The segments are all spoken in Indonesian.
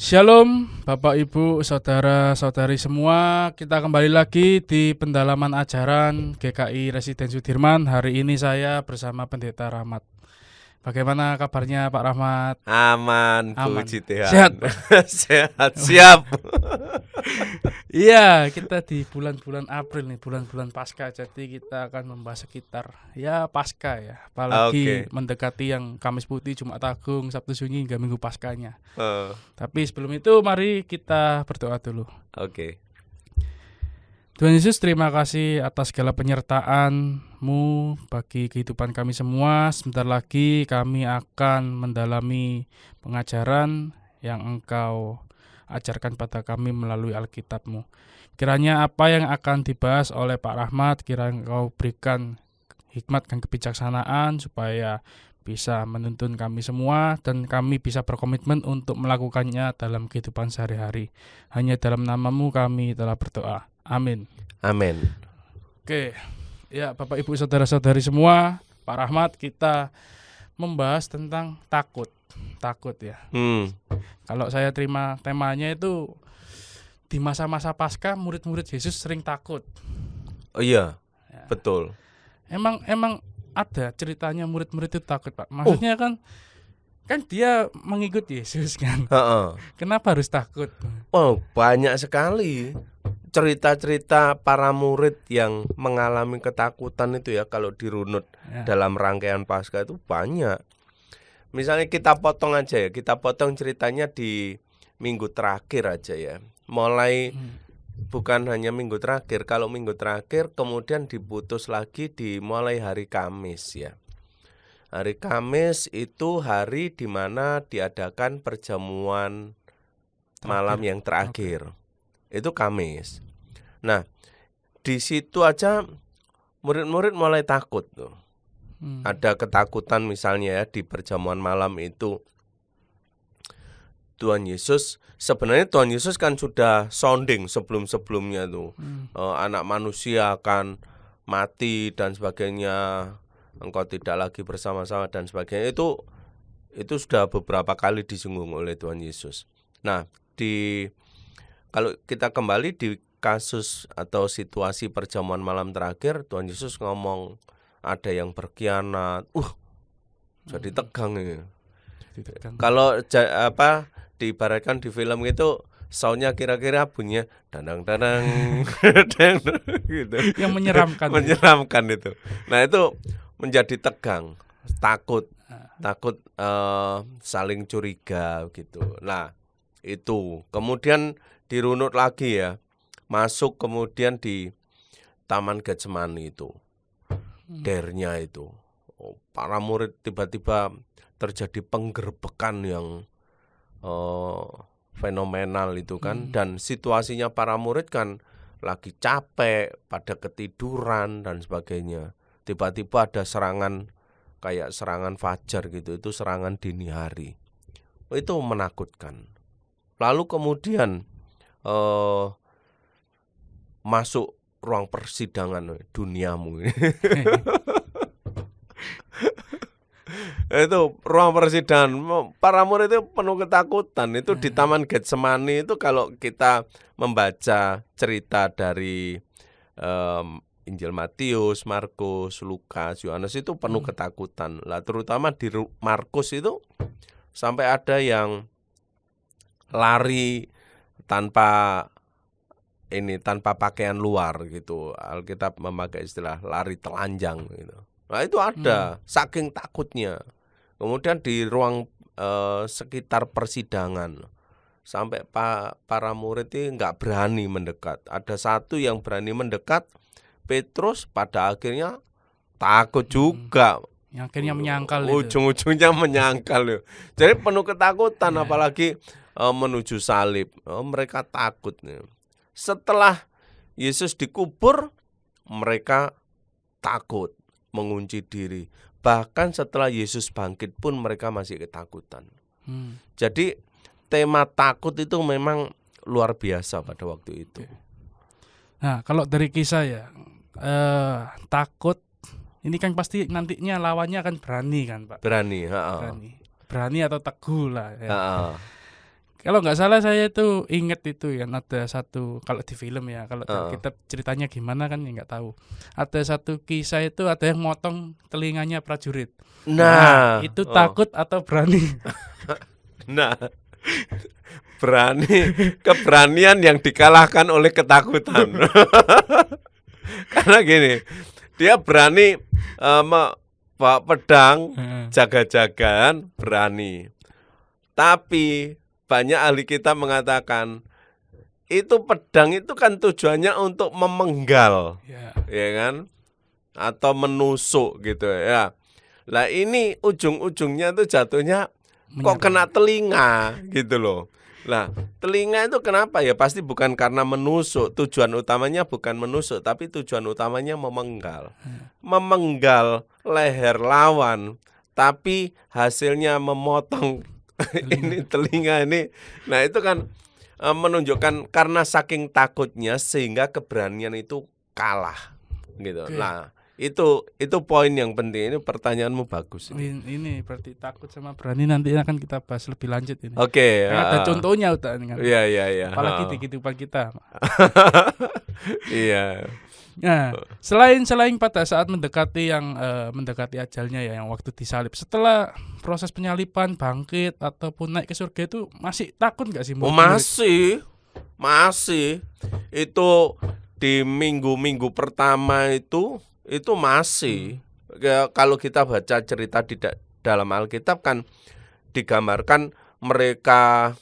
Shalom Bapak Ibu Saudara-saudari semua. Kita kembali lagi di pendalaman ajaran GKI Residen Sudirman. Hari ini saya bersama Pendeta Rahmat. Bagaimana kabarnya Pak Rahmat? Aman, Aman. puji Tuhan. Sehat, Pak? Sehat, siap. Iya, kita di bulan-bulan April nih, bulan-bulan Paskah. Jadi kita akan membahas sekitar Paskah ya. Apalagi mendekati yang Kamis Putih, Jumat Agung, Sabtu Sunyi hingga Minggu Paskahnya. Tapi sebelum itu mari kita berdoa dulu. Tuhan Yesus, terima kasih atas segala penyertaan-Mu bagi kehidupan kami semua. Sebentar lagi kami akan mendalami pengajaran yang Engkau ajarkan pada kami melalui Alkitab-Mu. Kiranya apa yang akan dibahas oleh Pak Rahmat, kiranya Engkau berikan hikmat dan kebijaksanaan supaya bisa menuntun kami semua dan kami bisa berkomitmen untuk melakukannya dalam kehidupan sehari-hari. Hanya dalam nama-Mu kami telah berdoa. Amin. Amin. Oke, ya Bapak Ibu Saudara-saudari semua, Pak Rahmat, kita membahas tentang takut ya. Kalau saya terima temanya itu di masa-masa Paskah murid-murid Yesus sering takut. Oh iya, ya. Betul. Emang ada ceritanya murid-murid itu takut, Pak. Maksudnya kan dia mengikut Yesus kan. Kenapa harus takut? Oh, banyak sekali cerita-cerita para murid yang mengalami ketakutan itu ya, kalau dirunut dalam rangkaian Paskah itu banyak. Misalnya kita potong aja ya, kita potong ceritanya di minggu terakhir aja ya. Mulai bukan hanya minggu terakhir, kalau minggu terakhir kemudian diputus lagi di mulai hari Kamis ya. Hari Kamis itu hari di mana diadakan perjamuan malam yang terakhir. Itu Kamis. Nah, di situ aja murid-murid mulai takut tuh. Ada ketakutan misalnya ya di perjamuan malam itu. Sebenarnya Tuhan Yesus kan sudah sounding sebelum-sebelumnya tuh. Anak manusia akan mati dan sebagainya. Engkau tidak lagi bersama-sama dan sebagainya. Itu sudah beberapa kali disinggung oleh Tuhan Yesus. Nah, kalau kita kembali di kasus atau situasi perjamuan malam terakhir, Tuhan Yesus ngomong ada yang berkhianat. Jadi tegang ini. Kalau diibaratkan di film itu soundnya kira-kira bunyinya danang-danang gitu. Yang menyeramkan. Menyeramkan itu. Nah, itu menjadi tegang, takut saling curiga gitu. Nah, itu kemudian dirunut lagi ya, masuk kemudian di Taman Getsemani itu, dernya itu, para murid tiba-tiba terjadi penggerbekan yang fenomenal itu kan. Dan situasinya para murid kan lagi capek, pada ketiduran dan sebagainya. Tiba-tiba ada serangan kayak serangan fajar gitu, itu serangan dini hari. Itu menakutkan. Lalu kemudian masuk ruang persidangan, duniamu. Itu ruang persidangan, para murid itu penuh ketakutan. Itu di Taman Getsemani itu kalau kita membaca cerita dari Injil Matius, Markus, Lukas, Yohanes itu penuh ketakutan. Lah terutama di Markus itu sampai ada yang lari tanpa pakaian luar gitu. Alkitab memakai istilah lari telanjang gitu. Nah, itu ada saking takutnya. Kemudian di ruang sekitar persidangan sampai para murid itu nggak berani mendekat. Ada satu yang berani mendekat, Petrus, pada akhirnya takut juga. Yang akhirnya menyangkal ujung-ujungnya menyangkal. Jadi penuh ketakutan, apalagi menuju salib. Mereka takut. Setelah Yesus dikubur, mereka takut, mengunci diri. Bahkan setelah Yesus bangkit pun mereka masih ketakutan. Jadi tema takut itu memang luar biasa pada waktu itu. Nah, kalau dari kisah ya, takut ini kan pasti nantinya lawannya akan berani kan, Pak? Berani atau teguh lah ya. Kalau nggak salah saya itu inget itu ya, ada satu, kalau di film ya, kalau Heeh. kita ceritanya gimana kan ya nggak tahu. Ada satu kisah itu ada yang motong telinganya prajurit. Nah, Nah, itu takut atau berani? nah, keberanian yang dikalahkan oleh ketakutan. Karena gini, dia berani bawa pedang, Heeh. jaga-jagaan, berani. Tapi banyak ahli kitab mengatakan itu pedang itu kan tujuannya untuk memenggal, Ya, ya kan? Atau menusuk gitu ya. Lah ini ujung-ujungnya tuh jatuhnya kok kena menyerang. telinga gitu loh. Lah, telinga itu kenapa ya? Pasti bukan karena menusuk. Tujuan utamanya bukan menusuk, tapi tujuan utamanya memenggal. Memenggal leher lawan, tapi hasilnya memotong ini telinga ini. Nah, itu kan menunjukkan karena saking takutnya sehingga keberanian itu kalah gitu. Oke. Nah, itu poin yang penting. Ini pertanyaanmu bagus ini. Ini berarti takut sama berani nanti akan kita bahas lebih lanjut ini. Oke, Karena ada contohnya udah ini kan. iya iya iya. Apalagi di kehidupan kita. Iya. Nah, selain pada saat mendekati ajalnya ya, yang waktu disalib, setelah proses penyaliban, bangkit ataupun naik ke surga itu masih takut nggak sih? Oh, masih. Itu di minggu-minggu pertama itu masih. Ya, kalau kita baca cerita di dalam Alkitab kan digambarkan mereka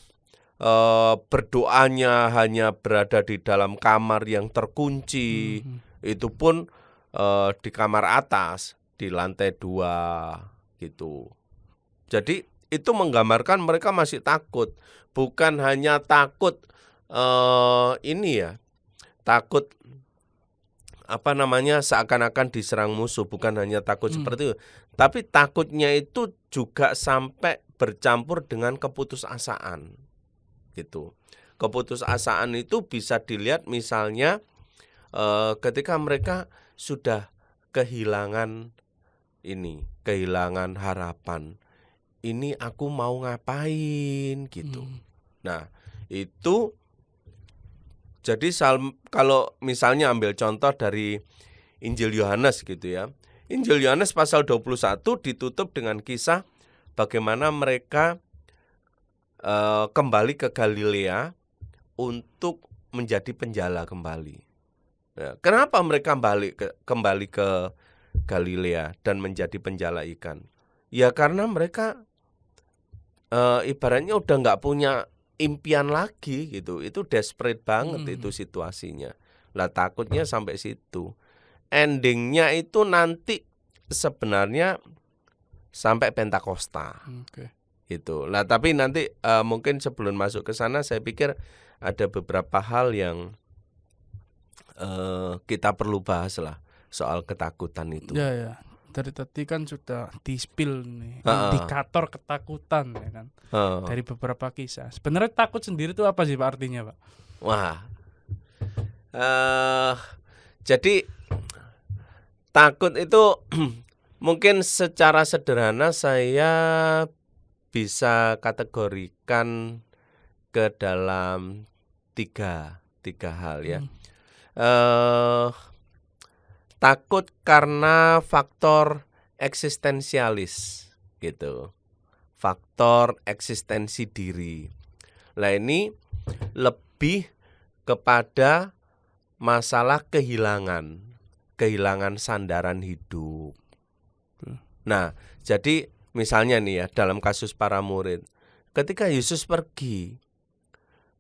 berdoanya hanya berada di dalam kamar yang terkunci. Itu pun di kamar atas, di lantai 2 gitu. Jadi itu menggambarkan mereka masih takut. Bukan hanya takut takut seakan-akan diserang musuh, bukan hanya takut seperti itu. Tapi takutnya itu juga sampai bercampur dengan keputusasaan. Gitu. Keputusasaan itu bisa dilihat misalnya ketika mereka sudah kehilangan harapan. Ini aku mau ngapain gitu. Nah, itu jadi kalau misalnya ambil contoh dari Injil Yohanes gitu ya. Injil Yohanes pasal 21 ditutup dengan kisah bagaimana mereka kembali ke Galilea untuk menjadi penjala kembali. Ya, kenapa mereka kembali ke Galilea dan menjadi penjala ikan? Ya karena mereka ibaratnya udah nggak punya impian lagi gitu. Itu desperate banget itu situasinya. Lah takutnya sampai situ. Endingnya itu nanti sebenarnya sampai Pentakosta. Gitu. Nah, tapi nanti mungkin sebelum masuk ke sana saya pikir ada beberapa hal yang kita perlu bahas lah soal ketakutan itu. Ya. Dari tadi kan sudah di-spill nih indikator ketakutan ya kan. Dari beberapa kisah. Sebenarnya takut sendiri itu apa sih Pak artinya, Pak? Wah. Jadi takut itu mungkin secara sederhana saya bisa kategorikan ke dalam tiga hal ya. Takut karena faktor eksistensialis gitu. Faktor eksistensi diri. Nah, ini lebih kepada masalah kehilangan sandaran hidup. Nah, jadi misalnya nih ya dalam kasus para murid, ketika Yesus pergi,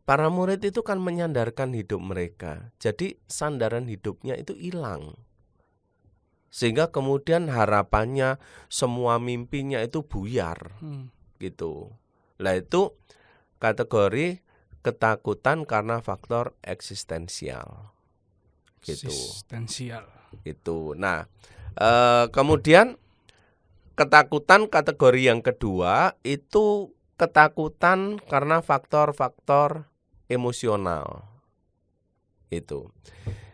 para murid itu kan menyandarkan hidup mereka. Jadi sandaran hidupnya itu hilang. Sehingga kemudian harapannya, semua mimpinya itu buyar. Gitu. Nah, itu kategori ketakutan karena faktor eksistensial. Gitu. Itu. Nah, kemudian ketakutan kategori yang kedua itu ketakutan karena faktor-faktor emosional. Itu.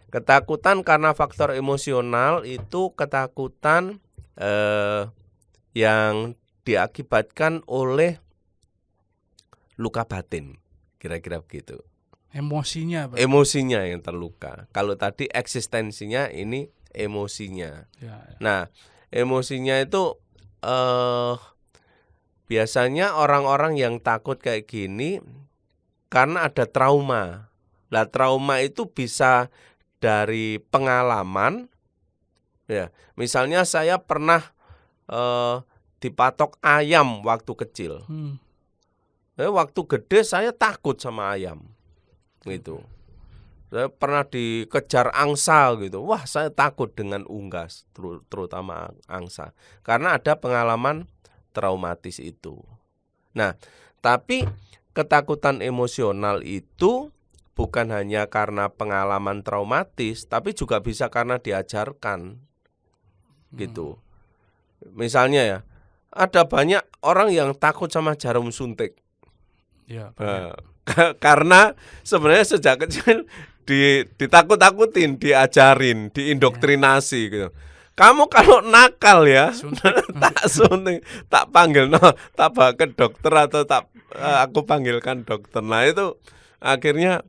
Ketakutan karena faktor emosional itu ketakutan yang diakibatkan oleh luka batin. Kira-kira begitu. Emosinya, Pak. Emosinya yang terluka. Kalau tadi eksistensinya, ini emosinya. Ya. Nah, emosinya itu biasanya orang-orang yang takut kayak gini karena ada trauma. Lah trauma itu bisa dari pengalaman. Ya, misalnya saya pernah dipatok ayam waktu kecil. Waktu gede saya takut sama ayam. Gitu. Saya pernah dikejar angsa gitu. Wah, saya takut dengan unggas, terutama angsa. Karena ada pengalaman traumatis itu. Nah, tapi ketakutan emosional itu bukan hanya karena pengalaman traumatis, tapi juga bisa karena diajarkan. Gitu. Misalnya ya, ada banyak orang yang takut sama jarum suntik. Ya, karena sebenarnya sejak kecil ditakut-takutin, diajarin, diindoktrinasi gitu. Kamu kalau nakal ya, tak suntik, tak panggil, tak bawa ke dokter atau aku panggilkan dokter. Nah itu akhirnya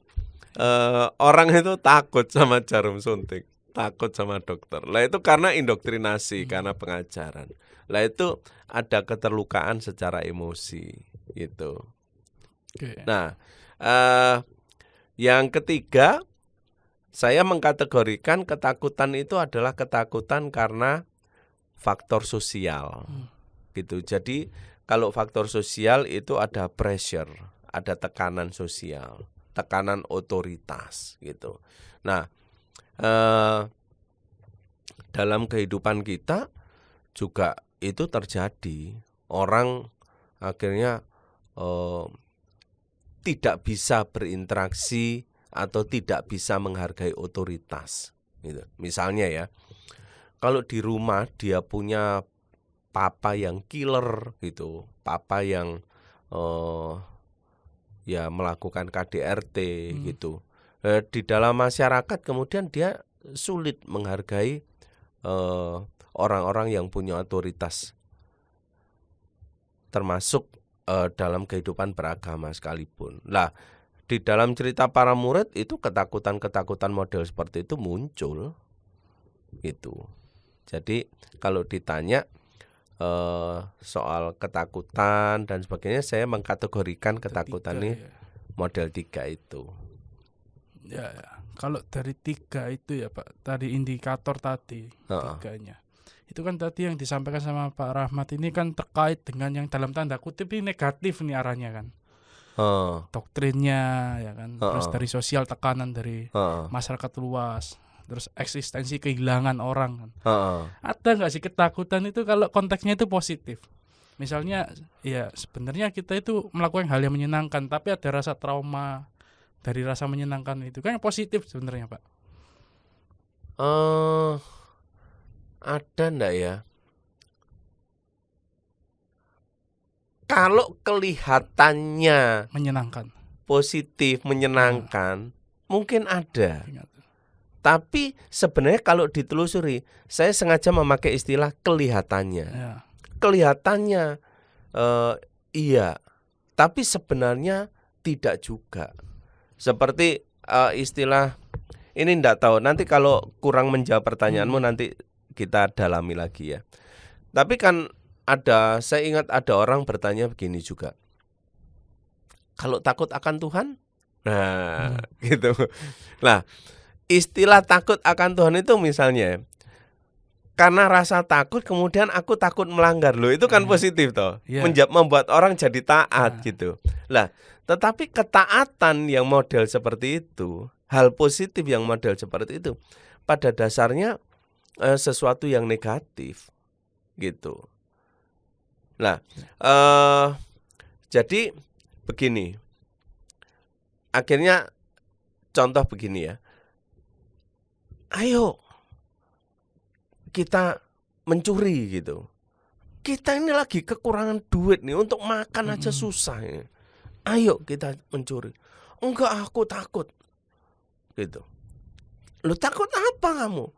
orang itu takut sama jarum suntik, takut sama dokter. Lah itu karena indoktrinasi, karena pengajaran. Lah itu ada keterlukaan secara emosi gitu. Nah, yang ketiga, saya mengkategorikan ketakutan itu adalah ketakutan karena faktor sosial, gitu. Jadi kalau faktor sosial itu ada pressure, ada tekanan sosial, tekanan otoritas, gitu. Nah, dalam kehidupan kita juga itu terjadi. Orang akhirnya tidak bisa berinteraksi atau tidak bisa menghargai otoritas gitu. Misalnya ya, kalau di rumah dia punya papa yang killer gitu, papa yang ya melakukan KDRT gitu. Di dalam masyarakat kemudian dia sulit menghargai orang-orang yang punya otoritas, termasuk dalam kehidupan beragama sekalipun. Lah, di dalam cerita para murid itu ketakutan-ketakutan model seperti itu muncul, gitu. Jadi kalau ditanya soal ketakutan dan sebagainya, saya mengkategorikan ketakutan ini model 3 itu. Ya, kalau dari 3 itu ya Pak, tadi indikator tadi 3-nya. Itu kan tadi yang disampaikan sama Pak Rahmat ini kan terkait dengan yang dalam tanda kutip ini negatif nih arahnya kan. Doktrinnya ya kan, terus dari sosial tekanan dari masyarakat luas, terus eksistensi kehilangan orang kan. Ada nggak sih ketakutan itu kalau konteksnya itu positif? Misalnya ya sebenarnya kita itu melakukan hal yang menyenangkan, tapi ada rasa trauma dari rasa menyenangkan itu kan yang positif sebenarnya Pak. Ada enggak ya? Kalau kelihatannya menyenangkan, positif, menyenangkan, mungkin ada. Tapi sebenarnya kalau ditelusuri, saya sengaja memakai istilah kelihatannya. Kelihatannya iya, tapi sebenarnya tidak juga. Seperti istilah, ini enggak tahu, nanti kalau kurang menjawab pertanyaanmu nanti kita dalami lagi ya. Tapi kan saya ingat ada orang bertanya begini juga. Kalau takut akan Tuhan? Nah, gitu. Nah, istilah takut akan Tuhan itu misalnya karena rasa takut kemudian aku takut melanggar loh, itu kan positif toh. Membuat orang jadi taat gitu. Lah, tetapi ketaatan yang model seperti itu, hal positif yang model seperti itu, pada dasarnya sesuatu yang negatif gitu. Nah, jadi begini, akhirnya contoh begini ya, ayo kita mencuri gitu. Kita ini lagi kekurangan duit nih, untuk makan aja susah ya. Ayo kita mencuri. Enggak, aku takut gitu. Lu takut apa kamu?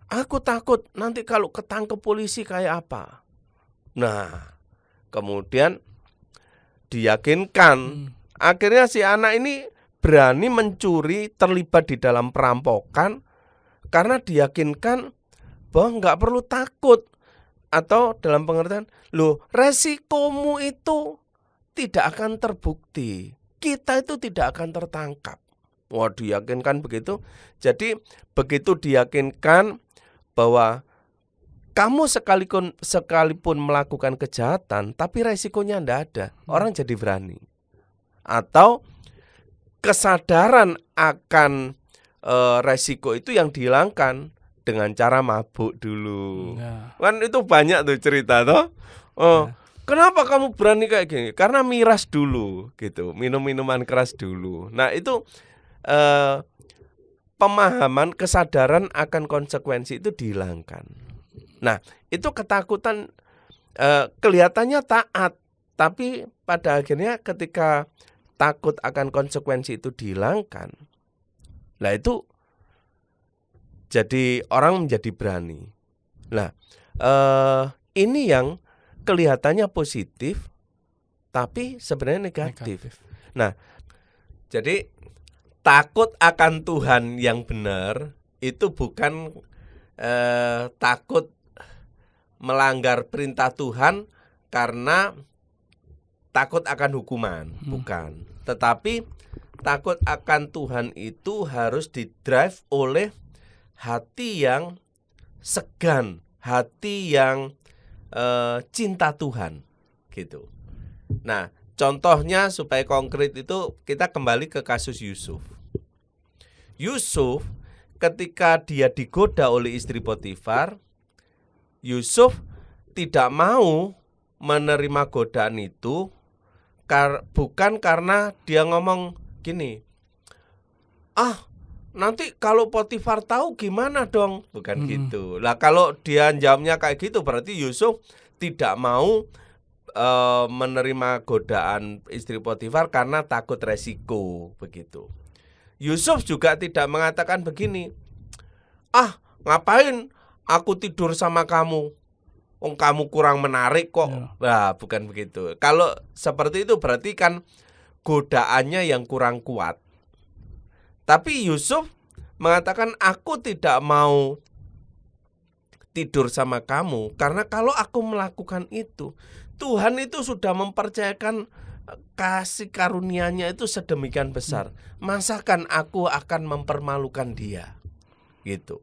Aku takut nanti kalau ketangkep polisi kayak apa. Nah, kemudian diyakinkan Akhirnya si anak ini berani mencuri, terlibat di dalam perampokan karena diyakinkan bahwa nggak perlu takut. Atau dalam pengertian, resikomu itu tidak akan terbukti. Kita itu tidak akan tertangkap. Wah, diyakinkan begitu. Jadi begitu diyakinkan bahwa kamu sekalipun melakukan kejahatan, tapi resikonya tidak ada, orang jadi berani. Atau kesadaran akan resiko itu yang dihilangkan dengan cara mabuk dulu. Kan itu banyak tuh cerita toh. Kenapa kamu berani kayak gini? Karena miras dulu gitu, minum minuman keras dulu. Nah, itu pemahaman, kesadaran akan konsekuensi itu dihilangkan. Nah, itu ketakutan kelihatannya taat, tapi pada akhirnya ketika takut akan konsekuensi itu dihilangkan, lah itu jadi orang menjadi berani. Nah, ini yang kelihatannya positif, tapi sebenarnya negatif. Nah, jadi takut akan Tuhan yang benar itu bukan takut melanggar perintah Tuhan karena takut akan hukuman, bukan. Tetapi takut akan Tuhan itu harus didrive oleh hati yang segan, hati yang cinta Tuhan, gitu. Nah, contohnya supaya konkret itu kita kembali ke kasus Yusuf. Yusuf ketika dia digoda oleh istri Potifar, Yusuf tidak mau menerima godaan itu bukan karena dia ngomong gini, nanti kalau Potifar tahu gimana dong? Bukan gitu. Lah kalau dia jawabnya kayak gitu berarti Yusuf tidak mau menerima godaan istri Potifar karena takut resiko, begitu. Yusuf juga tidak mengatakan begini, ngapain aku tidur sama kamu? Kamu kurang menarik kok. Nah, bukan begitu. Kalau seperti itu berarti kan godaannya yang kurang kuat. Tapi Yusuf mengatakan, aku tidak mau tidur sama kamu karena kalau aku melakukan itu, Tuhan itu sudah mempercayakan kasih karunia-Nya itu sedemikian besar. Masakan aku akan mempermalukan dia? Gitu.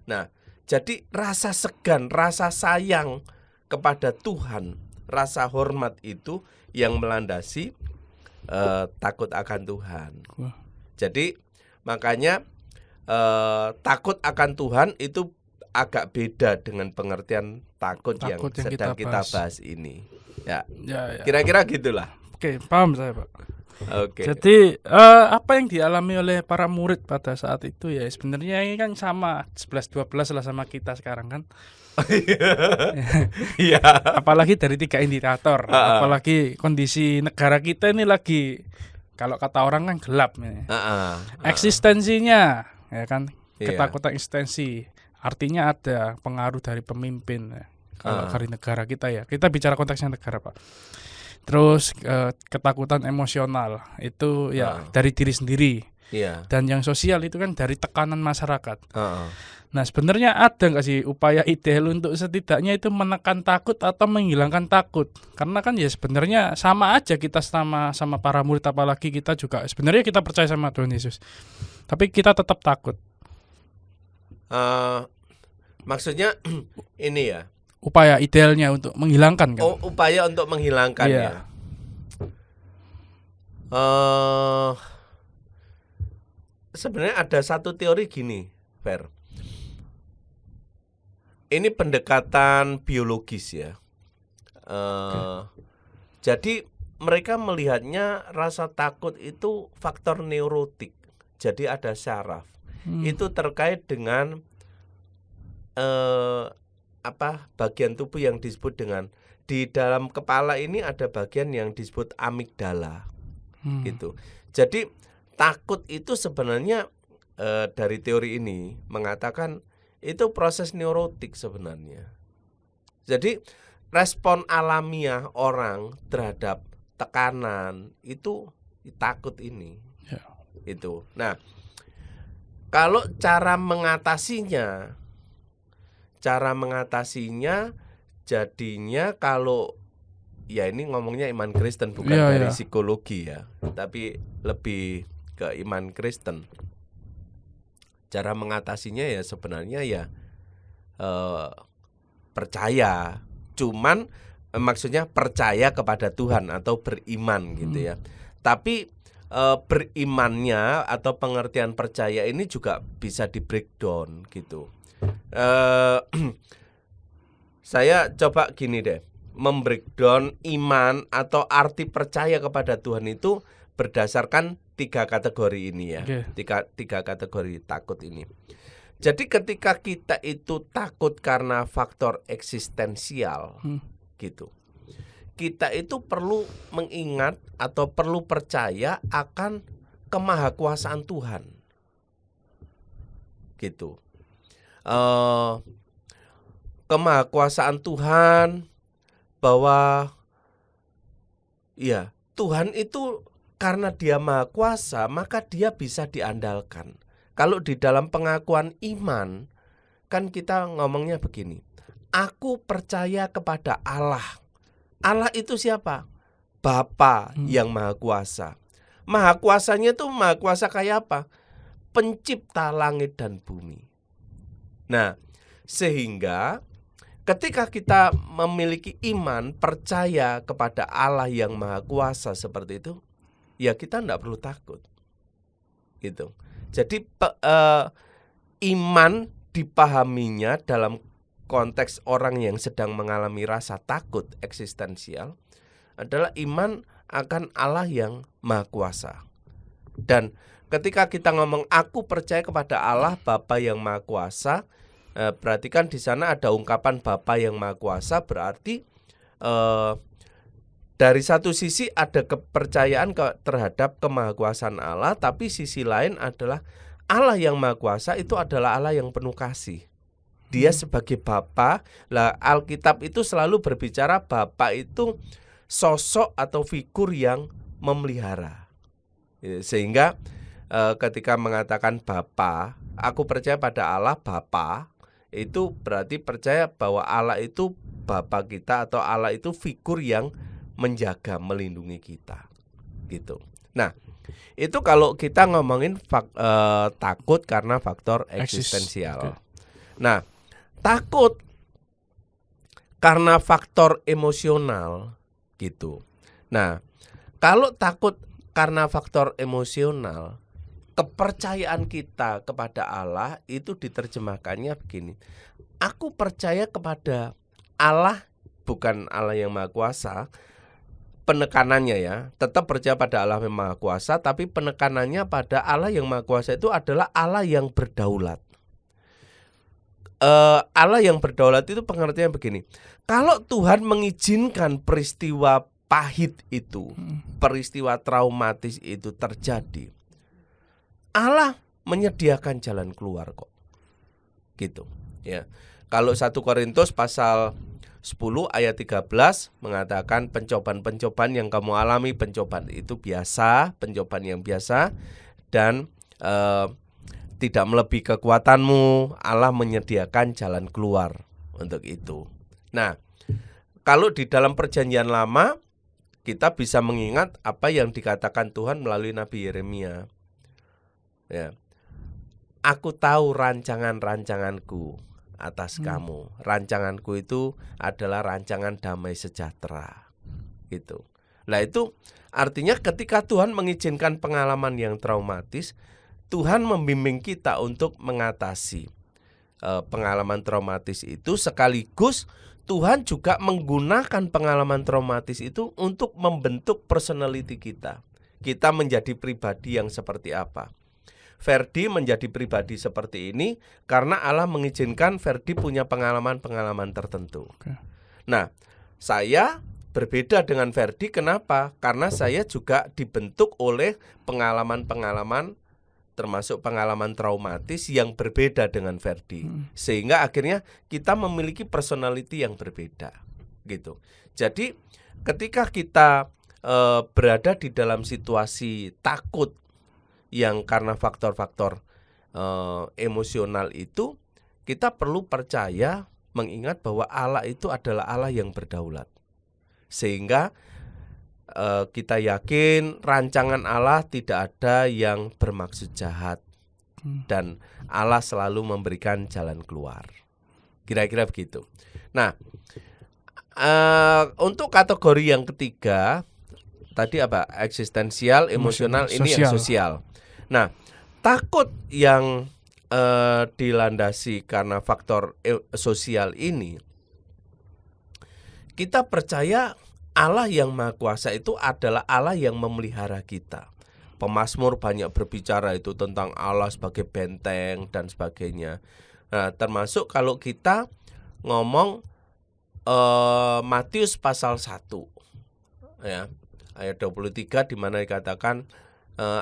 Nah, jadi rasa segan, rasa sayang kepada Tuhan, rasa hormat itu yang melandasi takut akan Tuhan. Jadi makanya takut akan Tuhan itu agak beda dengan pengertian takut yang sedang kita bahas ini. Ya. Kira-kira gitulah. Oke, paham saya, Pak. Oke. Jadi apa yang dialami oleh para murid pada saat itu ya sebenarnya ini kan sama 11-12 lah sama kita sekarang kan. Iya. Apalagi dari 3 indikator. Apalagi kondisi negara kita ini lagi, kalau kata orang kan gelap nih. Eksistensinya ya kan, ketakutan eksistensi. Artinya ada pengaruh dari pemimpin ya. Kalau dari negara kita ya. Kita bicara konteksnya negara, Pak. Terus ketakutan emosional itu ya dari diri sendiri. Dan yang sosial itu kan dari tekanan masyarakat. Nah, sebenarnya ada nggak sih upaya ideal untuk setidaknya itu menekan takut atau menghilangkan takut? Karena kan ya sebenarnya sama aja kita sama para murid, apalagi kita juga sebenarnya kita percaya sama Tuhan Yesus, tapi kita tetap takut. Maksudnya ini ya, upaya idealnya untuk menghilangkan kan? Upaya untuk menghilangkannya. Sebenarnya ada satu teori gini, Fer. Ini pendekatan biologis ya. Jadi mereka melihatnya rasa takut itu faktor neurotik. Jadi ada syaraf. Itu terkait dengan bagian tubuh yang disebut dengan, di dalam kepala ini ada bagian yang disebut amigdala. Gitu. Jadi takut itu sebenarnya dari teori ini mengatakan itu proses neurotik sebenarnya. Jadi respon alamiah orang terhadap tekanan itu takut ini. Ya. Itu. Nah, kalau cara mengatasinya jadinya kalau ya ini ngomongnya iman Kristen bukan dari psikologi ya, tapi lebih ke iman Kristen. Cara mengatasinya ya sebenarnya ya percaya, cuman maksudnya percaya kepada Tuhan atau beriman gitu ya. Tapi berimannya atau pengertian percaya ini juga bisa di breakdown gitu. Saya coba gini deh, membreakdown iman atau arti percaya kepada Tuhan itu berdasarkan 3 kategori ini ya. Tiga kategori takut ini. Jadi ketika kita itu takut karena faktor eksistensial gitu, kita itu perlu mengingat atau perlu percaya akan kemahakuasaan Tuhan gitu. Kemahakuasaan Tuhan, bahwa ya Tuhan itu karena Dia Maha Kuasa maka Dia bisa diandalkan. Kalau di dalam pengakuan iman kan kita ngomongnya begini, aku percaya kepada Allah. Allah itu siapa? Bapa yang Maha Kuasa. Maha Kuasanya itu Maha Kuasa kayak apa? Pencipta langit dan bumi. Nah, sehingga ketika kita memiliki iman, percaya kepada Allah yang Maha Kuasa seperti itu, ya kita tidak perlu takut. Gitu. Jadi iman dipahaminya dalam konteks orang yang sedang mengalami rasa takut eksistensial adalah iman akan Allah yang Maha Kuasa. Dan ketika kita ngomong aku percaya kepada Allah Bapa yang Maha Kuasa, berarti kan di sana ada ungkapan Bapa yang Maha Kuasa, berarti dari satu sisi ada kepercayaan terhadap kemahakuasaan Allah, tapi sisi lain adalah Allah yang Maha Kuasa itu adalah Allah yang penuh kasih. Dia sebagai Bapa. Lah Alkitab itu selalu berbicara Bapa itu sosok atau figur yang memelihara. Sehingga ketika mengatakan Bapa, aku percaya pada Allah Bapa, itu berarti percaya bahwa Allah itu Bapa kita atau Allah itu figur yang menjaga, melindungi kita. Gitu. Nah, itu kalau kita ngomongin takut karena faktor eksistensial. Nah, takut karena faktor emosional gitu. Nah, kalau takut karena faktor emosional, kepercayaan kita kepada Allah itu diterjemahkannya begini. Aku percaya kepada Allah, bukan Allah yang Maha Kuasa. Penekanannya ya, tetap percaya pada Allah yang Maha Kuasa, tapi penekanannya pada Allah yang Maha Kuasa itu adalah Allah yang berdaulat. Allah yang berdaulat itu pengertiannya begini. Kalau Tuhan mengizinkan peristiwa pahit itu, peristiwa traumatis itu terjadi, Allah menyediakan jalan keluar kok. Gitu, ya. Kalau 1 Korintus pasal 10 ayat 13 mengatakan pencobaan-pencobaan yang kamu alami, pencobaan itu biasa, pencobaan yang biasa dan tidak melebihi kekuatanmu, Allah menyediakan jalan keluar untuk itu. Nah, kalau di dalam perjanjian lama kita bisa mengingat apa yang dikatakan Tuhan melalui Nabi Yeremia. Ya. Aku tahu rancangan-rancanganku atas kamu. Rancanganku itu adalah rancangan damai sejahtera. Gitu. Nah, itu artinya ketika Tuhan mengizinkan pengalaman yang traumatis, Tuhan membimbing kita untuk mengatasi pengalaman traumatis itu, sekaligus Tuhan juga menggunakan pengalaman traumatis itu untuk membentuk personality kita. Kita menjadi pribadi yang seperti apa? Ferdi menjadi pribadi seperti ini karena Allah mengizinkan Ferdi punya pengalaman-pengalaman tertentu. Nah, saya berbeda dengan Ferdi. Kenapa? Karena saya juga dibentuk oleh pengalaman-pengalaman, termasuk pengalaman traumatis yang berbeda dengan Ferdi. Sehingga akhirnya kita memiliki personality yang berbeda. Gitu. Jadi ketika kita berada di dalam situasi takut yang karena faktor-faktor emosional itu, kita perlu percaya, mengingat bahwa Allah itu adalah Allah yang berdaulat. Sehingga kita yakin rancangan Allah tidak ada yang bermaksud jahat, dan Allah selalu memberikan jalan keluar. Kira-kira begitu. Nah, untuk kategori yang ketiga tadi apa? Eksistensial, emosional, ini yang sosial. Nah, takut yang dilandasi karena faktor sosial ini, kita percaya Allah yang Maha Kuasa itu adalah Allah yang memelihara kita. Pemazmur banyak berbicara itu tentang Allah sebagai benteng dan sebagainya. Nah, termasuk kalau kita ngomong Matius pasal 1 ya, ayat 23, di mana dikatakan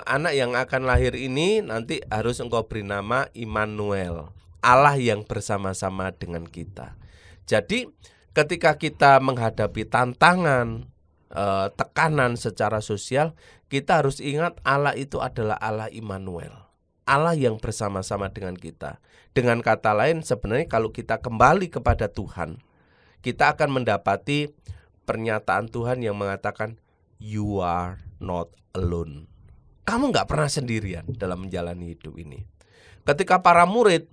anak yang akan lahir ini nanti harus engkau beri nama Immanuel, Allah yang bersama-sama dengan kita. Jadi ketika kita menghadapi tantangan, tekanan secara sosial, kita harus ingat Allah itu adalah Allah Immanuel, Allah yang bersama-sama dengan kita. Dengan kata lain, sebenarnya kalau kita kembali kepada Tuhan, kita akan mendapati pernyataan Tuhan yang mengatakan, you are not alone. Kamu gak pernah sendirian dalam menjalani hidup ini. Ketika para murid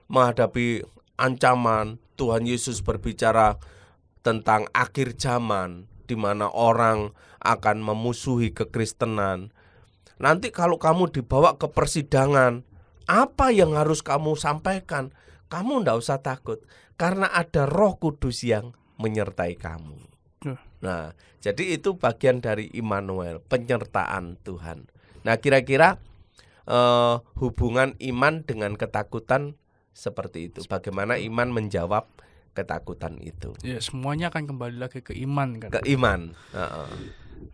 menghadapi ancaman, Tuhan Yesus berbicara tentang akhir zaman, di mana orang akan memusuhi kekristenan. Nanti kalau kamu dibawa ke persidangan, apa yang harus kamu sampaikan? Kamu nggak usah takut, karena ada Roh Kudus yang menyertai kamu. Nah, jadi itu bagian dari Immanuel, penyertaan Tuhan. Nah, kira-kira hubungan iman dengan ketakutan seperti itu. Bagaimana iman menjawab ketakutan itu? Ya, semuanya akan kembali lagi ke iman kan. Ke iman.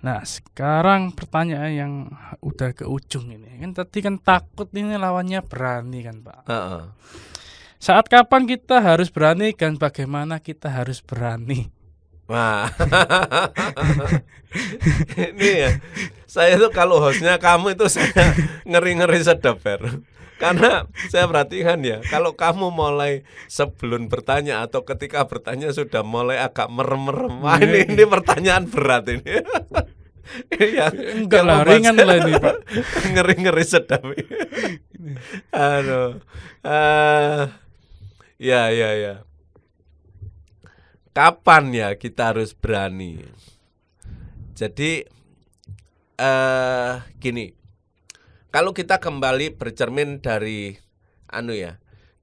Nah, sekarang pertanyaan yang udah ke ujung ini. Kan tadi kan takut ini lawannya berani kan, Pak. Saat kapan kita harus berani dan bagaimana kita harus berani? Wah. Ini ya, saya tuh kalau hostnya kamu itu saya ngeri-ngeri sedap, Fer. Karena saya perhatikan ya, kalau kamu mulai sebelum bertanya atau ketika bertanya sudah mulai agak merem-merem. Wah, ini pertanyaan berat ini. Ya, enggak lah, ringan lah ini, Pak. Ngeri-ngeri sedap. Aduh. Ya. Kapan ya kita harus berani? Jadi gini, kalau kita kembali bercermin dari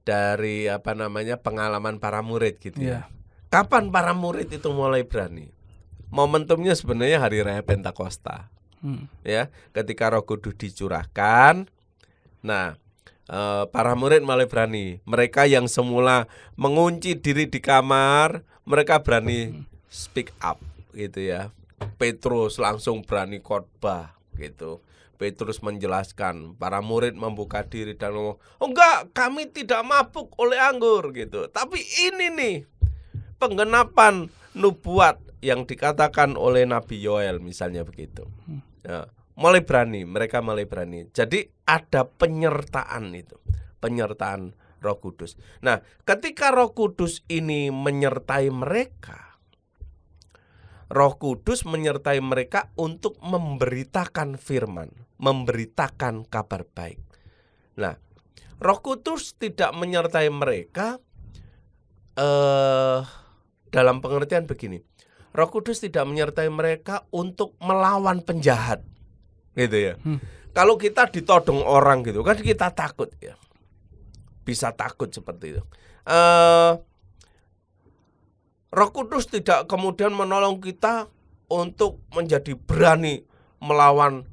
dari pengalaman para murid gitu ya. Kapan para murid itu mulai berani? Momentumnya sebenarnya hari raya Pentakosta. Ya, ketika Roh Kudus dicurahkan. Nah, para murid mulai berani. Mereka yang semula mengunci diri di kamar, mereka berani speak up gitu ya. Petrus langsung berani khotbah gitu. Petrus menjelaskan, para murid membuka diri dan ngomong, enggak, kami tidak mabuk oleh anggur gitu. Tapi ini nih penggenapan nubuat yang dikatakan oleh Nabi Yoel misalnya begitu. Ya, mereka mulai berani. Jadi ada penyertaan itu, penyertaan Roh Kudus. Nah, ketika Roh Kudus ini menyertai mereka, Roh Kudus menyertai mereka untuk memberitakan firman, memberitakan kabar baik. Nah, Roh Kudus tidak menyertai mereka dalam pengertian begini. Roh Kudus tidak menyertai mereka untuk melawan penjahat, gitu ya. Kalau kita ditodong orang gitu kan kita takut ya, bisa takut seperti itu. Roh Kudus tidak kemudian menolong kita untuk menjadi berani melawan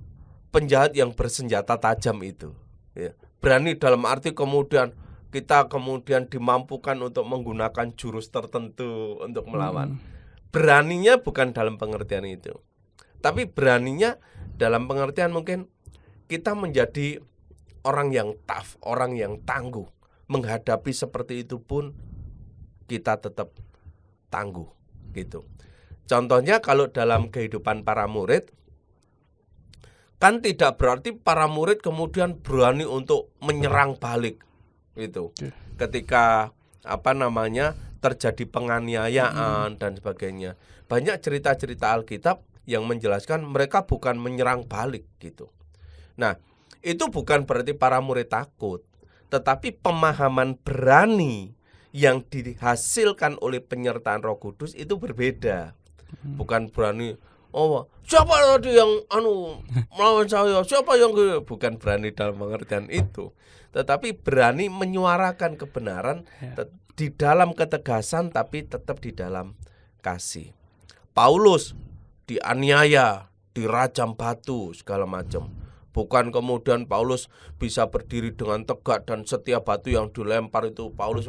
penjahat yang bersenjata tajam itu. Ya. Berani dalam arti kemudian kita dimampukan untuk menggunakan jurus tertentu untuk melawan. Beraninya bukan dalam pengertian itu. Tapi beraninya dalam pengertian mungkin kita menjadi orang yang tough, orang yang tangguh. Menghadapi seperti itu pun kita tetap tangguh gitu. Contohnya kalau dalam kehidupan para murid, kan tidak berarti para murid kemudian berani untuk menyerang balik gitu. Ketika terjadi penganiayaan dan sebagainya. Banyak cerita-cerita Alkitab yang menjelaskan mereka bukan menyerang balik gitu. Nah, itu bukan berarti para murid takut, tetapi pemahaman berani yang dihasilkan oleh penyertaan Roh Kudus itu berbeda. Bukan berani, oh siapa tadi yang melawan saya, siapa yang bukan berani dalam pengertian itu, tetapi berani menyuarakan kebenaran di dalam ketegasan tapi tetap di dalam kasih. Paulus dianiaya, dirajam batu segala macam. Bukan kemudian Paulus bisa berdiri dengan tegak dan setiap batu yang dilempar itu Paulus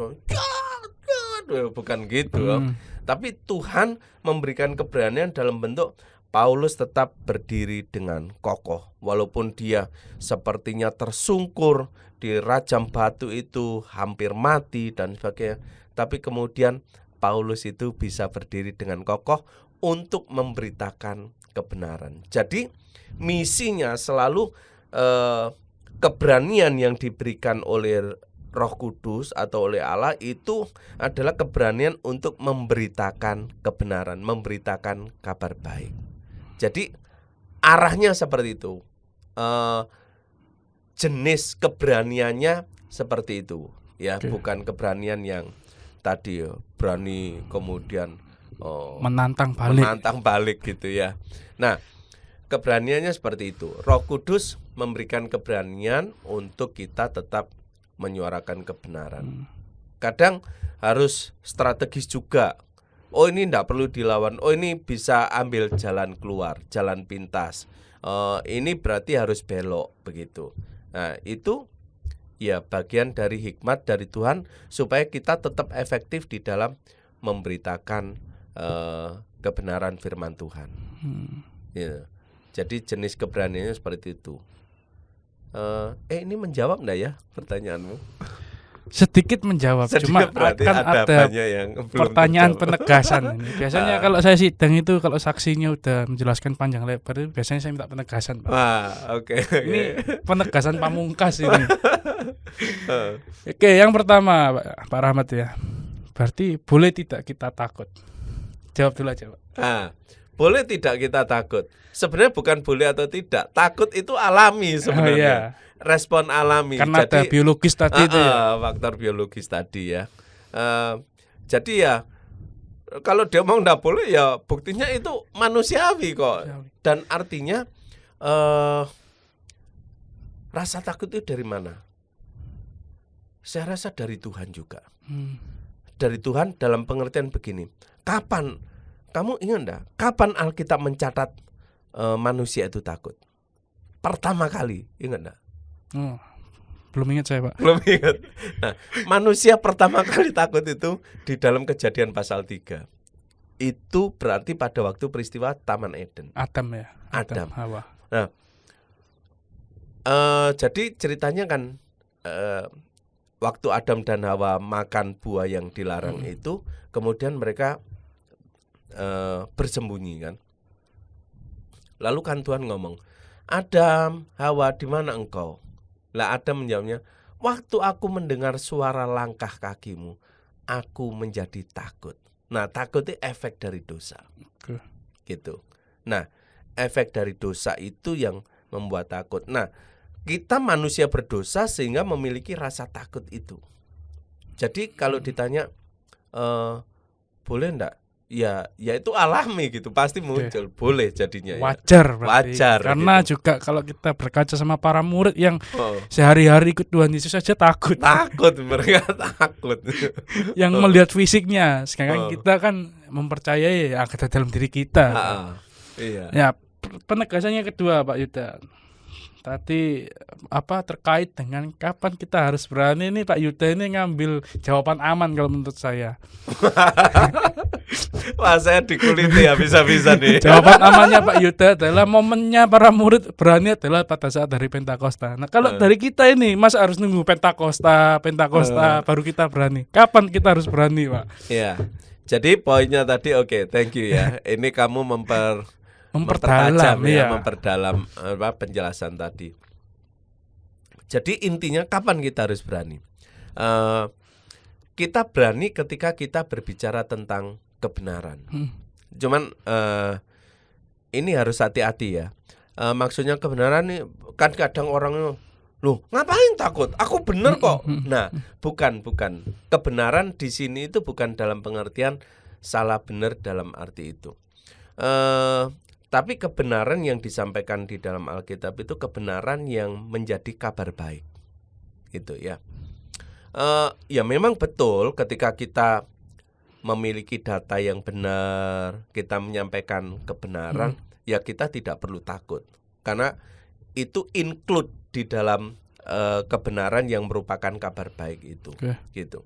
bukan gitu. Tapi Tuhan memberikan keberanian dalam bentuk Paulus tetap berdiri dengan kokoh walaupun dia sepertinya tersungkur, dirajam batu itu hampir mati dan sebagainya. Tapi kemudian Paulus itu bisa berdiri dengan kokoh untuk memberitakan kebenaran. Jadi misinya selalu keberanian yang diberikan oleh Roh Kudus atau oleh Allah itu adalah keberanian untuk memberitakan kebenaran, memberitakan kabar baik. Jadi arahnya seperti itu. Jenis keberaniannya seperti itu, ya, bukan keberanian yang tadi berani kemudian menantang balik gitu ya. Nah, keberaniannya seperti itu. Roh Kudus memberikan keberanian untuk kita tetap menyuarakan kebenaran. Kadang harus strategis juga. Oh, ini tidak perlu dilawan. Oh, ini bisa ambil jalan keluar, jalan pintas. Ini berarti harus belok begitu. Nah, itu ya bagian dari hikmat dari Tuhan supaya kita tetap efektif di dalam memberitakan kebenaran firman Tuhan. Ya. Jadi jenis keberaniannya seperti itu. Ini menjawab enggak ya pertanyaanmu? Sedikit menjawab, cuma akan ada yang pertanyaan penegasan ini. Biasanya kalau saya sidang itu kalau saksinya udah menjelaskan panjang lebar, biasanya saya minta penegasan, Pak. Oke. Ini penegasan pamungkas ini. Oke, yang pertama Pak Rahmat ya. Berarti boleh tidak kita takut? Jawab dulu aja, Pak. Boleh tidak kita takut? Sebenarnya bukan boleh atau tidak. Takut itu alami sebenarnya. Respon alami. Karena ada biologis tadi itu ya. Faktor biologis tadi ya. Jadi ya kalau dia mau enggak boleh ya buktinya itu manusiawi kok. Dan artinya rasa takut itu dari mana? Saya rasa dari Tuhan juga. Dari Tuhan dalam pengertian begini. Kapan, kamu ingat enggak? Kapan Alkitab mencatat manusia itu takut? Pertama kali, ingat enggak? Belum ingat saya, Pak. Belum ingat. Nah, manusia pertama kali takut itu di dalam Kejadian pasal 3. Itu berarti pada waktu peristiwa Taman Eden. Adam ya. Adam. Hawa. Nah, jadi ceritanya kan waktu Adam dan Hawa makan buah yang dilarang itu, kemudian mereka bersembunyi kan. Lalu kan Tuhan ngomong, Adam, Hawa, di mana engkau? Lah Adam menjawabnya, waktu aku mendengar suara langkah kakimu, aku menjadi takut. Nah, takut itu efek dari dosa. Gitu. Nah, efek dari dosa itu yang membuat takut. Nah, kita manusia berdosa sehingga memiliki rasa takut itu. Jadi kalau ditanya boleh enggak? Ya itu alami gitu, pasti muncul. Boleh jadinya. Wajar ya. Wajar. Karena gitu. Juga kalau kita berkaca sama para murid yang sehari-hari ikut Tuhan Yesus saja takut. Takut, mereka takut. Yang melihat fisiknya, sekarang kita kan mempercayai yang ada dalam diri kita. Iya. Ya, penegasannya kedua Pak Yuda. Tadi terkait dengan kapan kita harus berani nih Pak Yuda ini ngambil jawaban aman kalau menurut saya. Wah, saya dikuliti bisa-bisa nih. Jawaban amannya Pak Yuda adalah momennya para murid berani adalah pada saat hari Pentakosta. Nah, kalau dari kita ini masa harus nunggu Pentakosta baru kita berani. Kapan kita harus berani, Pak? Iya. Jadi poinnya tadi oke, thank you ya. Ini kamu Memperdalam memperdalam penjelasan tadi. Jadi intinya kapan kita harus berani? Kita berani ketika kita berbicara tentang kebenaran. Cuman ini harus hati-hati ya. Maksudnya kebenaran nih kan kadang orang loh ngapain takut? Aku bener kok. Nah, bukan. Kebenaran di sini itu bukan dalam pengertian salah benar dalam arti itu. Tapi kebenaran yang disampaikan di dalam Alkitab itu kebenaran yang menjadi kabar baik. Itu ya. Ya memang betul ketika kita memiliki data yang benar, kita menyampaikan kebenaran, ya kita tidak perlu takut. Karena itu include di dalam kebenaran yang merupakan kabar baik itu, gitu.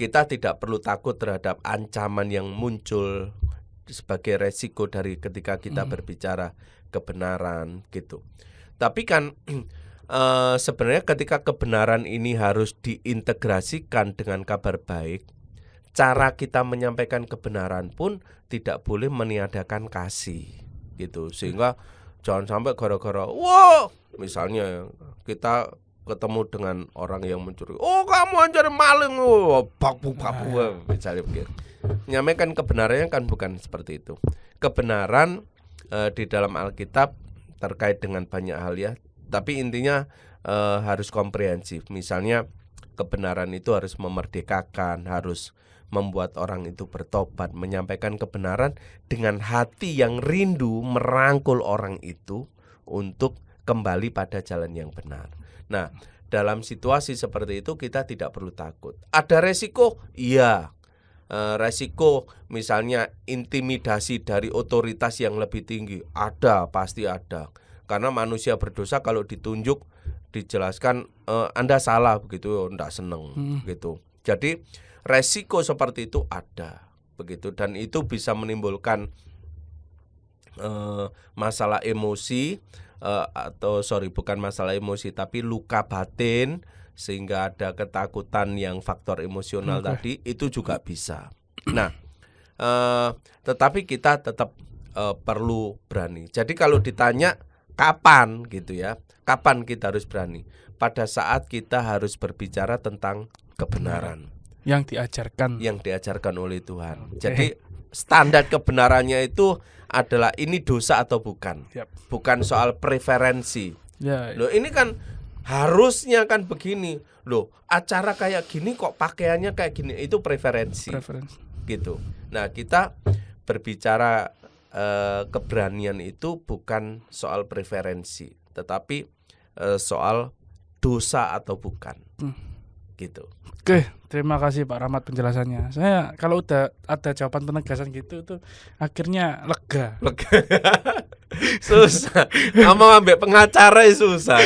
Kita tidak perlu takut terhadap ancaman yang muncul sebagai resiko dari ketika kita berbicara kebenaran, gitu. Tapi kan sebenarnya ketika kebenaran ini harus diintegrasikan dengan kabar baik, cara kita menyampaikan kebenaran pun tidak boleh meniadakan kasih, gitu. Sehingga jangan sampai gara-gara, wow, misalnya kita ketemu dengan orang yang mencuri, oh kamu anjir maling, baku, misalnya begitu. Menyampaikan kebenarannya kan bukan seperti itu. Kebenaran di dalam Alkitab terkait dengan banyak hal ya, tapi intinya harus komprehensif. Misalnya kebenaran itu harus memerdekakan, harus membuat orang itu bertobat, menyampaikan kebenaran dengan hati yang rindu merangkul orang itu untuk kembali pada jalan yang benar. Nah, dalam situasi seperti itu kita tidak perlu takut. Ada resiko? Iya. Resiko misalnya intimidasi dari otoritas yang lebih tinggi, ada, pasti ada. Karena manusia berdosa kalau ditunjuk, dijelaskan Anda salah begitu, enggak seneng gitu. Jadi resiko seperti itu ada begitu, dan itu bisa menimbulkan masalah emosi bukan masalah emosi tapi luka batin, sehingga ada ketakutan yang faktor emosional tadi itu juga bisa. Nah, tetapi kita tetap perlu berani. Jadi kalau ditanya kapan gitu ya, kapan kita harus berani? Pada saat kita harus berbicara tentang kebenaran yang diajarkan oleh Tuhan. Jadi standar kebenarannya itu adalah ini dosa atau bukan. Bukan soal preferensi. Loh ini kan harusnya kan begini. Loh acara kayak gini kok pakaiannya kayak gini, itu preferensi. Gitu. Nah, kita berbicara keberanian itu bukan soal preferensi, tetapi soal dosa atau bukan. Gitu. Oke, terima kasih Pak Rahmat penjelasannya. Saya kalau udah ada jawaban penegasan gitu tuh akhirnya lega. Susah. Mau ambil pengacara susah.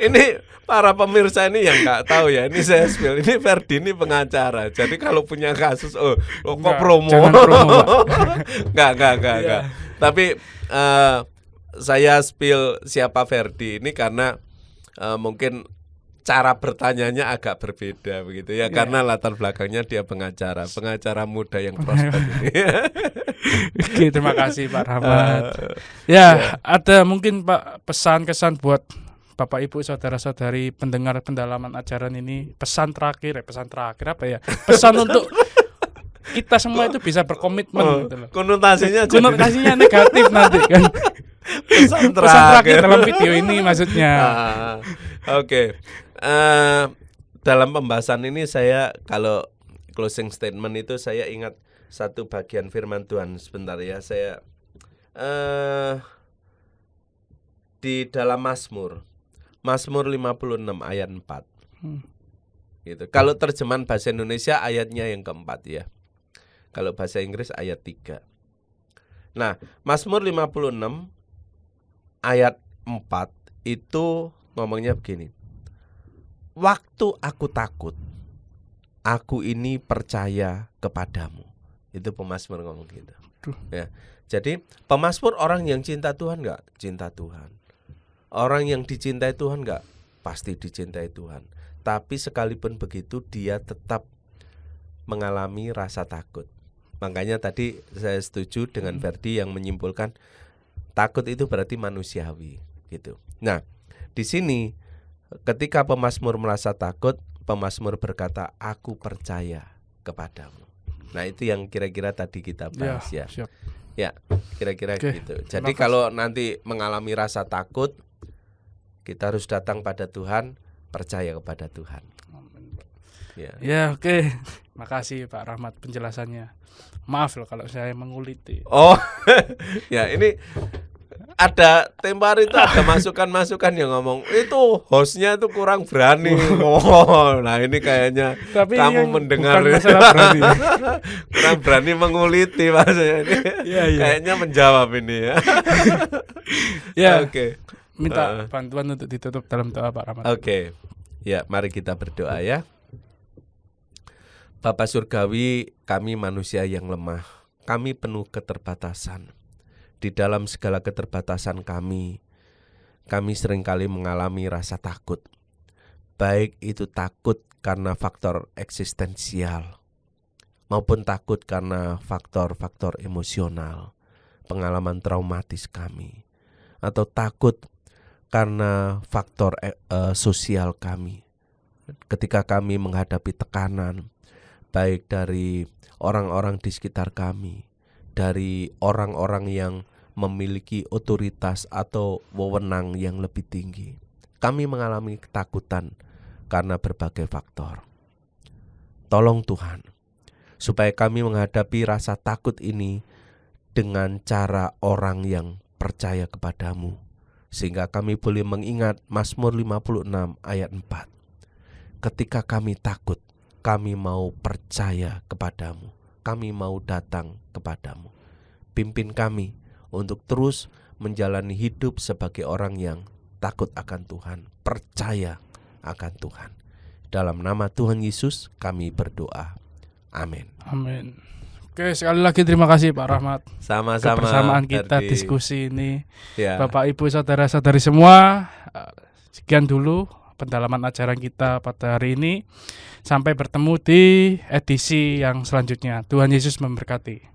Ini para pemirsa ini yang nggak tahu ya. Ini saya spill. Ini Ferdi ini pengacara. Jadi kalau punya kasus, kok promo? Jangan promo, Pak. Enggak. Tapi saya spill siapa Ferdi ini karena mungkin cara bertanyanya agak berbeda begitu ya, karena latar belakangnya dia pengacara muda yang prospek ini. Oke, terima kasih Pak Rahmat. Ada mungkin Pak pesan kesan buat Bapak Ibu saudara-saudari pendengar pendalaman ajaran ini, pesan terakhir apa ya? Pesan untuk kita semua itu bisa berkomitmen gitu loh. Konotasinya negatif nanti kan. Pesan terakhir dalam video ini maksudnya. Oke. Dalam pembahasan ini saya kalau closing statement itu saya ingat satu bagian firman Tuhan sebentar ya. Saya di dalam Mazmur 56 ayat 4. Gitu. Kalau terjemahan bahasa Indonesia ayatnya yang keempat ya. Kalau bahasa Inggris ayat 3. Nah, Mazmur 56 ayat 4 itu ngomongnya begini. Waktu aku takut, aku ini percaya kepadamu. Itu pemazmur ngomong gitu. Ya. Jadi pemazmur orang yang cinta Tuhan enggak? Cinta Tuhan. Orang yang dicintai Tuhan enggak? Pasti dicintai Tuhan. Tapi sekalipun begitu dia tetap mengalami rasa takut. Makanya tadi saya setuju dengan Ferdi yang menyimpulkan takut itu berarti manusiawi gitu. Nah, di sini ketika pemazmur merasa takut, pemazmur berkata, aku percaya kepadamu. Nah, itu yang kira-kira tadi kita bahas ya. Siap. Ya, kira-kira Oke, gitu. Jadi kalau nanti mengalami rasa takut, kita harus datang pada Tuhan, percaya kepada Tuhan. Ya, oke. Makasih Pak Rahmat penjelasannya. Maaf loh kalau saya menguliti. Oh, ya ini ada Tempar itu ada masukan-masukan yang ngomong itu hostnya itu kurang berani. Oh, nah ini kayaknya Tapi kamu mendengar bukan masalah berani. kurang berani menguliti maksudnya ini. Iya. Kayaknya menjawab ini ya. Ya. Oke. Minta bantuan untuk ditutup dalam doa Pak Rahmat. Oke. Ya, mari kita berdoa ya. Bapa Surgawi, kami manusia yang lemah. Kami penuh keterbatasan. Di dalam segala keterbatasan kami seringkali mengalami rasa takut. Baik itu takut karena faktor eksistensial, maupun takut karena faktor-faktor emosional, pengalaman traumatis kami, atau takut karena faktor sosial kami. Ketika kami menghadapi tekanan, baik dari orang-orang di sekitar kami, dari orang-orang yang memiliki otoritas atau wewenang yang lebih tinggi. Kami mengalami ketakutan karena berbagai faktor. Tolong Tuhan, supaya kami menghadapi rasa takut ini dengan cara orang yang percaya kepadamu, sehingga kami boleh mengingat Mazmur 56 ayat 4. Ketika kami takut, kami mau percaya kepadamu. Kami mau datang kepadamu. Pimpin kami untuk terus menjalani hidup sebagai orang yang takut akan Tuhan, percaya akan Tuhan. Dalam nama Tuhan Yesus kami berdoa. Amin. Amin. Oke, sekali lagi terima kasih Pak Rahmat. Sama-sama. Kebersamaan kita Ferdi. diskusi ini. Ya. Bapak Ibu saudara-saudari semua, sekian dulu pendalaman ajaran kita pada hari ini. Sampai bertemu di edisi yang selanjutnya. Tuhan Yesus memberkati.